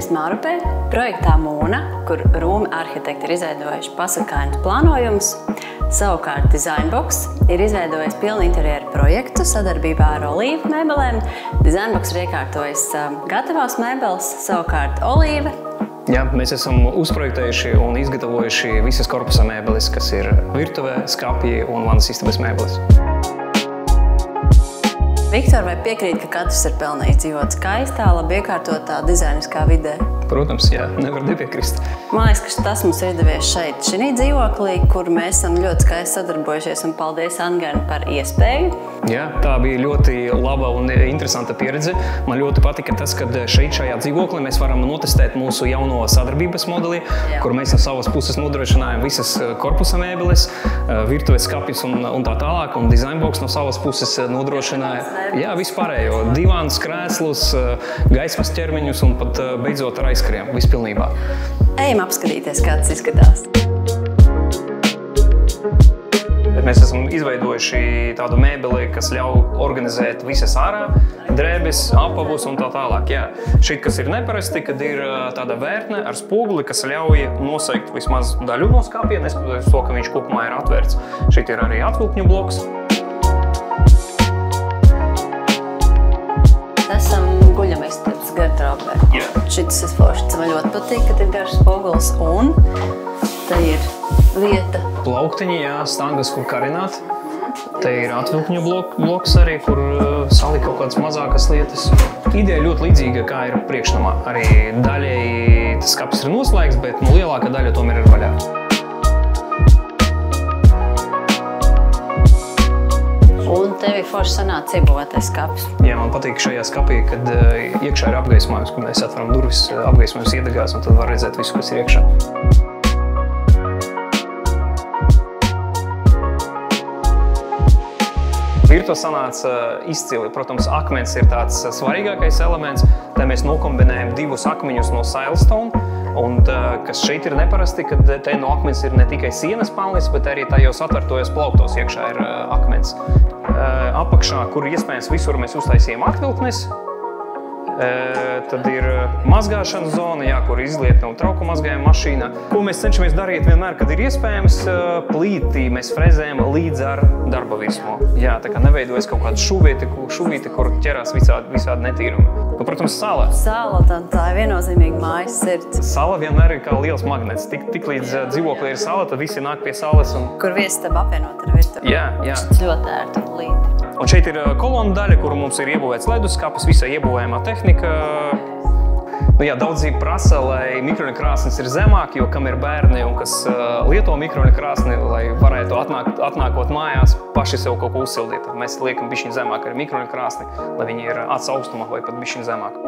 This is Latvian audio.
atrodamies Mārupē, projektā Mūna, kur Rūmi arhitekti ir izveidojuši pasakainus plānojumus. Savukārt Designbox ir izveidojis pilnu interjeru projektu sadarbībā ar Olīva mēbelēm. Designbox ir iekārtojis gatavās mēbeles, savukārt Olīva. Jā, mēs esam uzprojektējuši un izgatavojuši visas korpusa mēbeles, kas ir virtuvē, skapji un vannas istabas mēbeles. Viktor, vai piekrīt, ka katrs ir pelnījis dzīvot skaistā, labi iekārtotā dizainiskā vidē? Protams, jā, nevar nepiekrist. Man liekas, ka tas mums ir izdevies šeit, šī dzīvoklī, kur mēs esam ļoti skaisti sadarbojušies, un paldies Angēn par iespēju. Jā, tā bija ļoti laba un interesanta pieredze. Man ļoti patika tas, ka šeit šajā dzīvoklī mēs varam notestēt mūsu jauno sadarbības modeli, kur mēs no savas puses nodrošinājām visas korpusa mēbeles, virtuves skapjus un tā tālāk, un Designbox no savas puses nodrošināja vispārējo divānus, krēslus, gaismas ķermeņus un pat beidzot ar aizkariem vispilnībā. Ejam apskatīties, kā tas izskatās. Mēs esam izveidojuši tādu mēbeli, kas ļauj organizēt visas ārā, drēbes, apavus un tā tālāk. Jā. Šeit, kas ir neparasti, kad ir tāda vērtne ar spoguli, kas ļauj nosegt vismaz daļu no skapja, neskatoties to, ka viņš kopumā ir atvērts. Šeit ir arī atvilkņu bloks. Esam guļamistabas garderobē. Šitas es forši, man ļoti patīk, kad ir garš spogulis un te ir vieta. Plauktiņi, jā, stangas, kur karināt. Te ir atvilkņu bloks arī, kur salikt kaut kādas mazākas lietas. Ideja ļoti līdzīga, kā ir priekšnamā. Arī daļēji tas skapis ir noslēgts, bet lielākā daļa tomēr ir vaļā. Un tev ir forši sanāca iebūvētais skapis. Jā, man patīk šajā skapī, kad iekšā ir apgaismojums, kad mēs atveram durvis, apgaismojums iedegās, un tad var redzēt visu, kas ir iekšā. Virtuve sanāca izcili. Protams, akmens ir tāds svarīgākais elements. Te mēs nokombinējam divus akmeņus no Silestone. Un kas šeit ir neparasti, kad te no akmens ir ne tikai sienas panlis, bet arī tajos atvērtojos plauktos iekšā ir akmens. Apakšā, kur iespējams visur mēs uztaisījām atvilknes, tad ir mazgāšanas zona, kur izliet no trauku mazgājuma mašīna. Ko mēs cenšamies darīt vienmēr, kad ir iespējams, plītī mēs frezējam līdz ar darba virsmu. Jā, tā kā neveidojas kaut kāda šuvīte, kur ķerās visādi netīrumi. Un, protams, sala. Sala, tā ir viennozīmīgi mājas sirds. Sala vienmēr ir kā liels magnets. Tik līdz dzīvoklī ir sala, tad visi nāk pie salas. Kur viesistaba apvienot ar virtuvi. Jā. Tas ļoti ērti un līti. Un šeit ir kolonu daļa, kur mums ir iebūvēts leduskapis, visa iebūvējumā tehnika. Daudzība prasa, lai mikroļu krāsnes ir zemāk, jo kam ir bērni un kas lieto mikroļu krāsni, lai varētu atnākot mājās, paši sev kaut ko uzsildīt. Mēs liekam bišķiņ zemāk ar mikroļu krāsni, lai viņi ir acu augstumā vai pat bišķiņ zemāk.